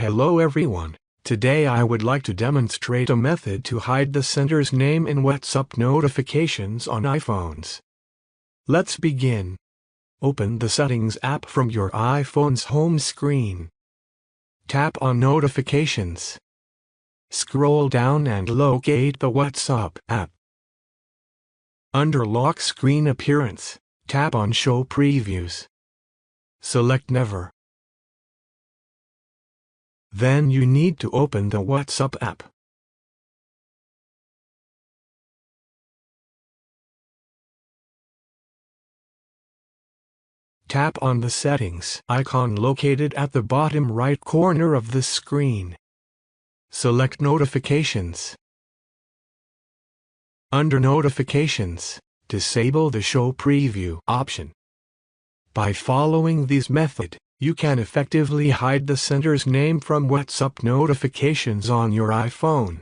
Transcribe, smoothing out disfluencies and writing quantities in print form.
Hello everyone. Today I would like to demonstrate a method to hide the sender's name in WhatsApp notifications on iPhones. Let's begin. Open the Settings app from your iPhone's home screen. Tap on Notifications. Scroll down and locate the WhatsApp app. Under Lock Screen Appearance, tap on Show Previews. Select Never. Then you need to open the WhatsApp app. Tap on the Settings icon located at the bottom right corner of the screen. Select Notifications. Under Notifications, disable the Show Preview option. By following these methods, you can effectively hide the sender's name from WhatsApp notifications on your iPhone.